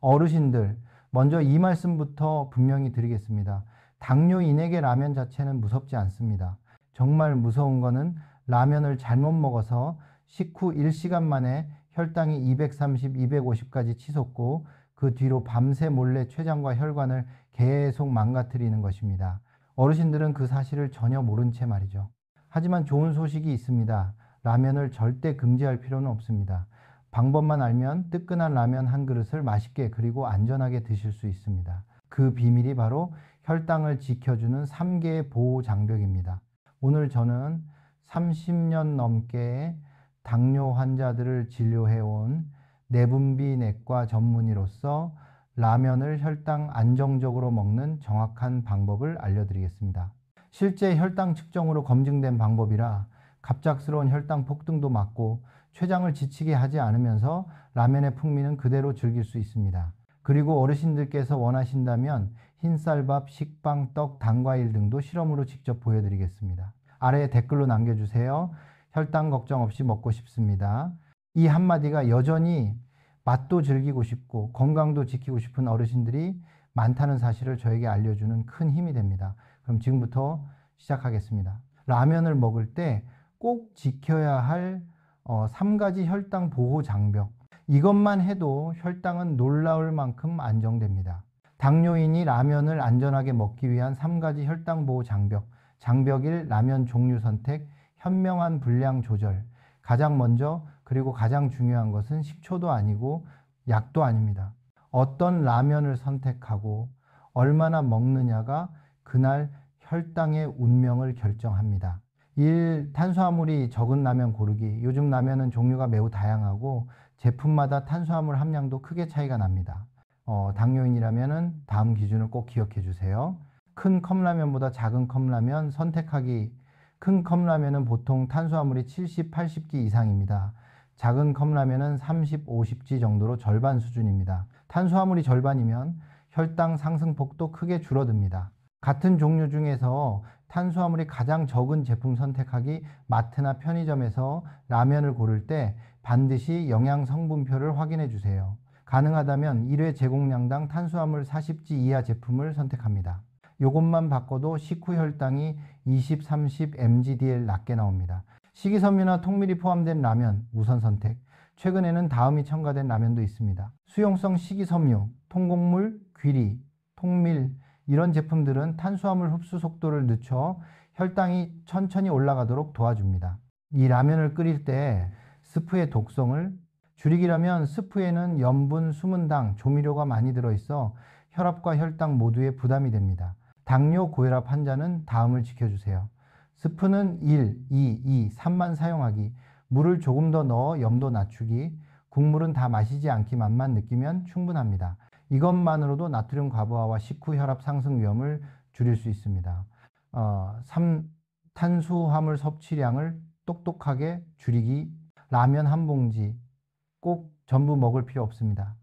어르신들, 먼저 이 말씀부터 분명히 드리겠습니다. 당뇨인에게 라면 자체는 무섭지 않습니다. 정말 무서운 거는 라면을 잘못 먹어서 식후 1시간 만에 혈당이 230, 250까지 치솟고 그 뒤로 밤새 몰래 췌장과 혈관을 계속 망가뜨리는 것입니다. 어르신들은 그 사실을 전혀 모른 채 말이죠. 하지만 좋은 소식이 있습니다. 라면을 절대 금지할 필요는 없습니다. 방법만 알면 뜨끈한 라면 한 그릇을 맛있게 그리고 안전하게 드실 수 있습니다. 그 비밀이 바로 혈당을 지켜주는 3개의 보호 장벽입니다. 오늘 저는 30년 넘게 당뇨 환자들을 진료해온 내분비내과 전문의로서 라면을 혈당 안정적으로 먹는 정확한 방법을 알려드리겠습니다. 실제 혈당 측정으로 검증된 방법이라 갑작스러운 혈당 폭등도 막고 췌장을 지치게 하지 않으면서 라면의 풍미는 그대로 즐길 수 있습니다. 그리고 어르신들께서 원하신다면 흰쌀밥, 식빵, 떡, 단과일 등도 실험으로 직접 보여드리겠습니다. 아래에 댓글로 남겨주세요. 혈당 걱정 없이 먹고 싶습니다. 이 한마디가 여전히 맛도 즐기고 싶고 건강도 지키고 싶은 어르신들이 많다는 사실을 저에게 알려주는 큰 힘이 됩니다. 그럼 지금부터 시작하겠습니다. 라면을 먹을 때 꼭 지켜야 할 3가지 혈당 보호 장벽. 이것만 해도 혈당은 놀라울 만큼 안정됩니다. 당뇨인이 라면을 안전하게 먹기 위한 3가지 혈당 보호 장벽. 장벽 1, 라면 종류 선택, 현명한 분량 조절. 가장 먼저 그리고 가장 중요한 것은 식초도 아니고 약도 아닙니다. 어떤 라면을 선택하고 얼마나 먹느냐가 그날 혈당의 운명을 결정합니다. 1. 탄수화물이 적은 라면 고르기. 요즘 라면은 종류가 매우 다양하고 제품마다 탄수화물 함량도 크게 차이가 납니다. 당뇨인이라면 다음 기준을 꼭 기억해 주세요. 큰 컵라면보다 작은 컵라면 선택하기. 큰 컵라면은 보통 탄수화물이 70, 80기 이상입니다. 작은 컵라면은 30, 50지 정도로 절반 수준입니다. 탄수화물이 절반이면 혈당 상승폭도 크게 줄어듭니다. 같은 종류 중에서 탄수화물이 가장 적은 제품 선택하기. 마트나 편의점에서 라면을 고를 때 반드시 영양 성분표를 확인해 주세요. 가능하다면 1회 제공량당 탄수화물 40지 이하 제품을 선택합니다. 이것만 바꿔도 식후 혈당이 20, 30 mgdl 낮게 나옵니다. 식이섬유나 통밀이 포함된 라면 우선 선택. 최근에는 다음이 첨가된 라면도 있습니다. 수용성 식이섬유, 통곡물, 귀리, 통밀 이런 제품들은 탄수화물 흡수 속도를 늦춰 혈당이 천천히 올라가도록 도와줍니다. 이 라면을 끓일 때 스프의 독성을 줄이기라면 스프에는 염분, 수문당, 조미료가 많이 들어있어 혈압과 혈당 모두에 부담이 됩니다. 당뇨, 고혈압 환자는 다음을 지켜주세요. 스프는 1, 2, 2, 3만 사용하기. 물을 조금 더 넣어 염도 낮추기. 국물은 다 마시지 않기 맛만 느끼면 충분합니다. 이것만으로도 나트륨 과부하와 식후 혈압 상승 위험을 줄일 수 있습니다. 3. 탄수화물 섭취량을 똑똑하게 줄이기. 라면 한 봉지 꼭 전부 먹을 필요 없습니다.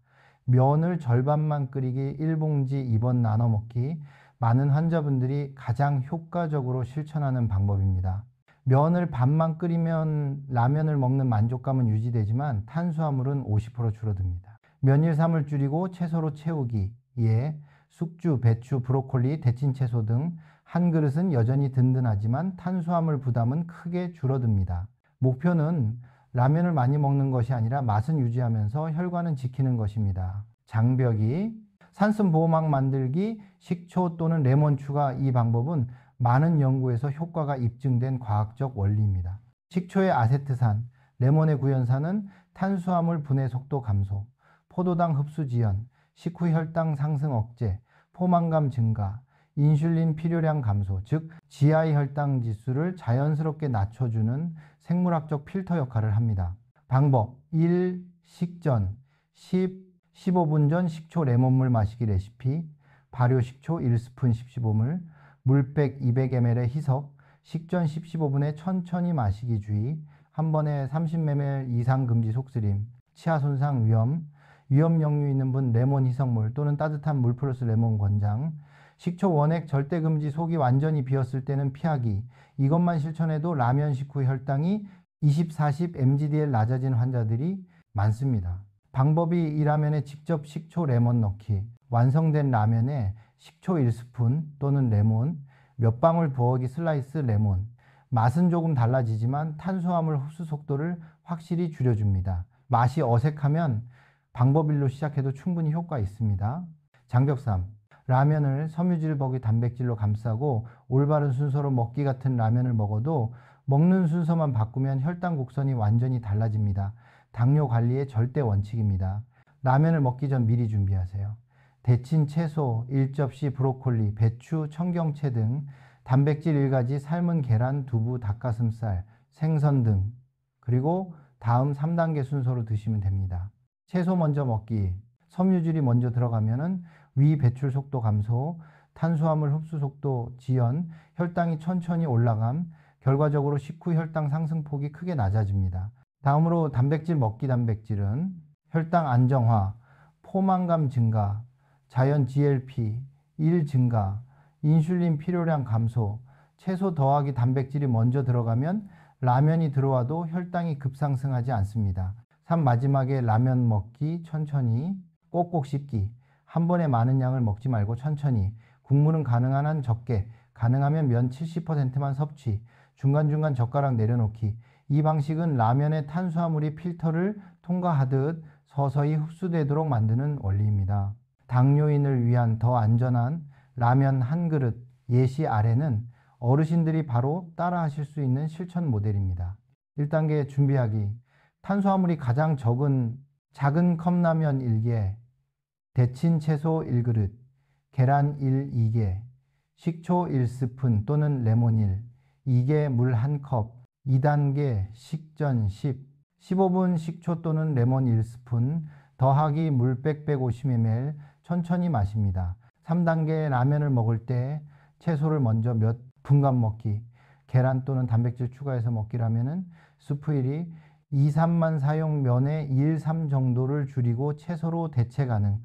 면을 절반만 끓이기, 1봉지 2번 나눠 먹기. 많은 환자분들이 가장 효과적으로 실천하는 방법입니다. 면을 반만 끓이면 라면을 먹는 만족감은 유지되지만 탄수화물은 50% 줄어듭니다. 면일삼을 줄이고 채소로 채우기. 예, 숙주, 배추, 브로콜리, 데친 채소 등 한 그릇은 여전히 든든하지만 탄수화물 부담은 크게 줄어듭니다. 목표는 라면을 많이 먹는 것이 아니라 맛은 유지하면서 혈관은 지키는 것입니다. 장벽이 산성 보호막 만들기, 식초 또는 레몬 추가. 이 방법은 많은 연구에서 효과가 입증된 과학적 원리입니다. 식초의 아세트산, 레몬의 구연산은 탄수화물 분해 속도 감소, 포도당 흡수 지연, 식후 혈당 상승 억제, 포만감 증가, 인슐린 필요량 감소, 즉 GI 혈당 지수를 자연스럽게 낮춰주는 생물학적 필터 역할을 합니다. 방법 1. 식전 10, 15분 전 식초 레몬물 마시기 레시피. 발효 식초 1스푼 15ml, 물백 200ml의 희석. 식전 10, 15분에 천천히 마시기 주의. 한 번에 30ml 이상 금지 속쓰림. 치아 손상 위험 역류 있는 분 레몬 희석물 또는 따뜻한 물 플러스 레몬 권장. 식초 원액 절대 금지. 속이 완전히 비었을 때는 피하기. 이것만 실천해도 라면 식후 혈당이 20, 40 mgdl 낮아진 환자들이 많습니다. 방법이 이 라면에 직접 식초, 레몬 넣기. 완성된 라면에 식초 1스푼 또는 레몬, 몇 방울 부어기 슬라이스 레몬. 맛은 조금 달라지지만 탄수화물 흡수 속도를 확실히 줄여줍니다. 맛이 어색하면 방법 1로 시작해도 충분히 효과 있습니다. 장벽 3. 라면을 섬유질 버기 단백질로 감싸고 올바른 순서로 먹기 같은 라면을 먹어도 먹는 순서만 바꾸면 혈당 곡선이 완전히 달라집니다. 당뇨 관리의 절대 원칙입니다. 라면을 먹기 전 미리 준비하세요. 데친 채소, 1접시 브로콜리, 배추, 청경채 등 단백질 1가지, 삶은 계란, 두부, 닭가슴살, 생선 등, 그리고 다음 3단계 순서로 드시면 됩니다. 채소 먼저 먹기. 섬유질이 먼저 들어가면은 위 배출 속도 감소, 탄수화물 흡수 속도 지연, 혈당이 천천히 올라감, 결과적으로 식후 혈당 상승폭이 크게 낮아집니다. 다음으로 단백질 먹기. 단백질은 혈당 안정화, 포만감 증가, 자연 GLP, 1 증가, 인슐린 필요량 감소, 채소 더하기 단백질이 먼저 들어가면 라면이 들어와도 혈당이 급상승하지 않습니다. 3. 마지막에 라면 먹기. 천천히 꼭꼭 씹기. 한 번에 많은 양을 먹지 말고 천천히. 국물은 가능한 한 적게, 가능하면 면 70%만 섭취, 중간중간 젓가락 내려놓기. 이 방식은 라면의 탄수화물이 필터를 통과하듯 서서히 흡수되도록 만드는 원리입니다. 당뇨인을 위한 더 안전한 라면 한 그릇 예시 아래는 어르신들이 바로 따라 하실 수 있는 실천 모델입니다. 1단계 준비하기. 탄수화물이 가장 적은 작은 컵라면 1개, 데친 채소 1그릇, 계란 1, 2개, 식초 1스푼 또는 레몬 1, 2개 물 1컵. 2단계 식전 15분 식초 또는 레몬 1스푼, 더하기 물백 150ml, 천천히 마십니다. 3단계 라면을 먹을 때 채소를 먼저 몇 분간 먹기. 계란 또는 단백질 추가해서 먹기라면은 스프 1이 2, 3만 사용 면의 2, 3 정도를 줄이고 채소로 대체 가능.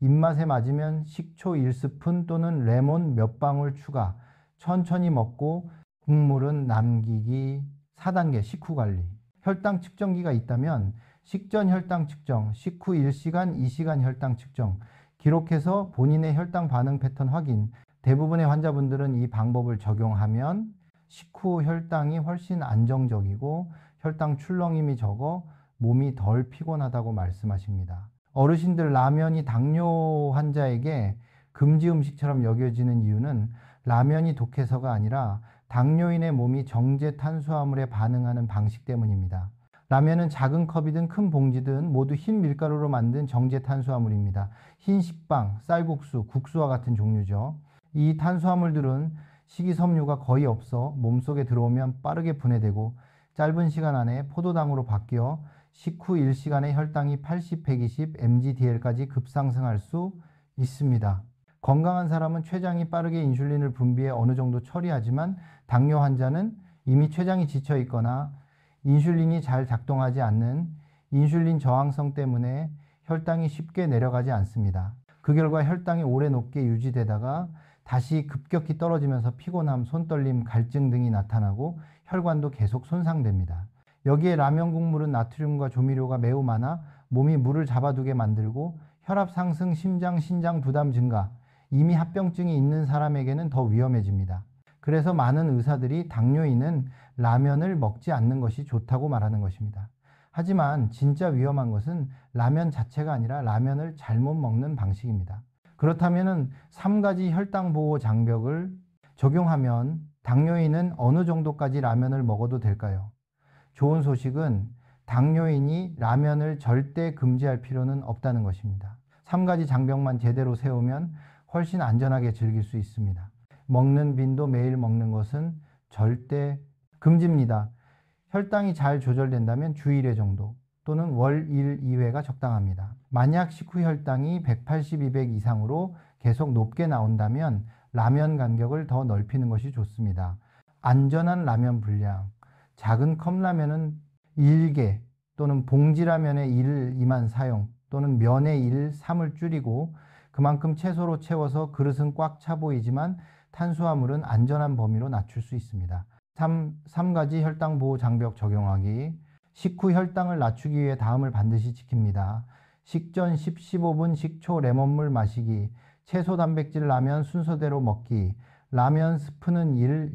입맛에 맞으면 식초 1스푼 또는 레몬 몇 방울 추가. 천천히 먹고 국물은 남기기. 4단계 식후 관리. 혈당 측정기가 있다면 식전 혈당 측정, 식후 1시간, 2시간 혈당 측정, 기록해서 본인의 혈당 반응 패턴 확인. 대부분의 환자분들은 이 방법을 적용하면 식후 혈당이 훨씬 안정적이고 혈당 출렁임이 적어 몸이 덜 피곤하다고 말씀하십니다. 어르신들 라면이 당뇨 환자에게 금지 음식처럼 여겨지는 이유는 라면이 독해서가 아니라 당뇨인의 몸이 정제 탄수화물에 반응하는 방식 때문입니다. 라면은 작은 컵이든 큰 봉지든 모두 흰 밀가루로 만든 정제 탄수화물입니다. 흰 식빵, 쌀국수, 국수와 같은 종류죠. 이 탄수화물들은 식이섬유가 거의 없어 몸속에 들어오면 빠르게 분해되고 짧은 시간 안에 포도당으로 바뀌어 식후 1시간에 혈당이 80, 120 mgdl까지 급상승할 수 있습니다. 건강한 사람은 췌장이 빠르게 인슐린을 분비해 어느 정도 처리하지만 당뇨 환자는 이미 췌장이 지쳐 있거나 인슐린이 잘 작동하지 않는 인슐린 저항성 때문에 혈당이 쉽게 내려가지 않습니다. 그 결과 혈당이 오래 높게 유지되다가 다시 급격히 떨어지면서 피곤함, 손떨림, 갈증 등이 나타나고 혈관도 계속 손상됩니다. 여기에 라면 국물은 나트륨과 조미료가 매우 많아 몸이 물을 잡아두게 만들고 혈압 상승, 심장, 신장 부담 증가, 이미 합병증이 있는 사람에게는 더 위험해집니다. 그래서 많은 의사들이 당뇨인은 라면을 먹지 않는 것이 좋다고 말하는 것입니다. 하지만 진짜 위험한 것은 라면 자체가 아니라 라면을 잘못 먹는 방식입니다. 그렇다면 3가지 혈당 보호 장벽을 적용하면 당뇨인은 어느 정도까지 라면을 먹어도 될까요? 좋은 소식은 당뇨인이 라면을 절대 금지할 필요는 없다는 것입니다. 3가지 장벽만 제대로 세우면 훨씬 안전하게 즐길 수 있습니다. 먹는 빈도 매일 먹는 것은 절대 금지입니다. 혈당이 잘 조절된다면 주 1회 정도 또는 월 1, 2회가 적당합니다. 만약 식후 혈당이 180, 200 이상으로 계속 높게 나온다면 라면 간격을 더 넓히는 것이 좋습니다. 안전한 라면 분량. 작은 컵라면은 1개 또는 봉지라면의 1, 2만 사용 또는 면의 1, 3을 줄이고 그만큼 채소로 채워서 그릇은 꽉 차 보이지만 탄수화물은 안전한 범위로 낮출 수 있습니다. 3가지 혈당 보호 장벽 적용하기. 식후 혈당을 낮추기 위해 다음을 반드시 지킵니다. 식전 10, 15분 식초 레몬물 마시기, 채소 단백질 라면 순서대로 먹기, 라면 스프는 1,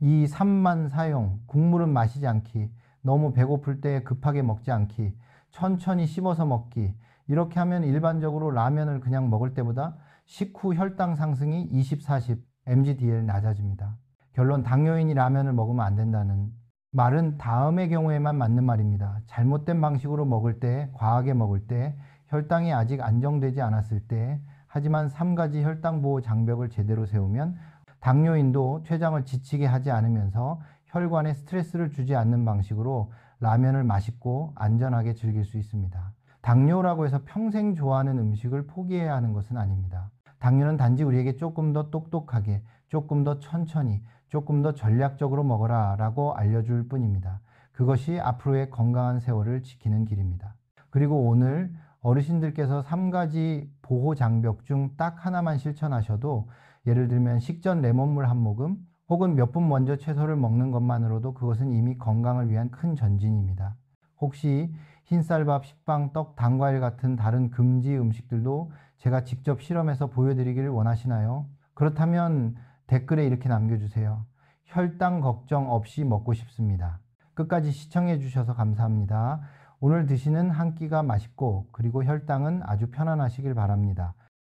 2, 3만 사용, 국물은 마시지 않기, 너무 배고플 때 급하게 먹지 않기, 천천히 씹어서 먹기. 이렇게 하면 일반적으로 라면을 그냥 먹을 때보다 식후 혈당 상승이 20, 40 mgdl 낮아집니다. 결론, 당뇨인이 라면을 먹으면 안 된다는 말은 다음의 경우에만 맞는 말입니다. 잘못된 방식으로 먹을 때, 과하게 먹을 때, 혈당이 아직 안정되지 않았을 때, 하지만 3가지 혈당 보호 장벽을 제대로 세우면 당뇨인도 췌장을 지치게 하지 않으면서 혈관에 스트레스를 주지 않는 방식으로 라면을 맛있고 안전하게 즐길 수 있습니다. 당뇨라고 해서 평생 좋아하는 음식을 포기해야 하는 것은 아닙니다. 당뇨는 단지 우리에게 조금 더 똑똑하게, 조금 더 천천히, 조금 더 전략적으로 먹어라 라고 알려줄 뿐입니다. 그것이 앞으로의 건강한 세월을 지키는 길입니다. 그리고 오늘 어르신들께서 3가지 보호 장벽 중 딱 하나만 실천하셔도, 예를 들면 식전 레몬물 한 모금 혹은 몇 분 먼저 채소를 먹는 것만으로도 그것은 이미 건강을 위한 큰 전진입니다. 혹시 흰쌀밥, 식빵, 떡, 단과일 같은 다른 금지 음식들도 제가 직접 실험해서 보여드리기를 원하시나요? 그렇다면 댓글에 이렇게 남겨주세요. 혈당 걱정 없이 먹고 싶습니다. 끝까지 시청해 주셔서 감사합니다. 오늘 드시는 한 끼가 맛있고 그리고 혈당은 아주 편안하시길 바랍니다.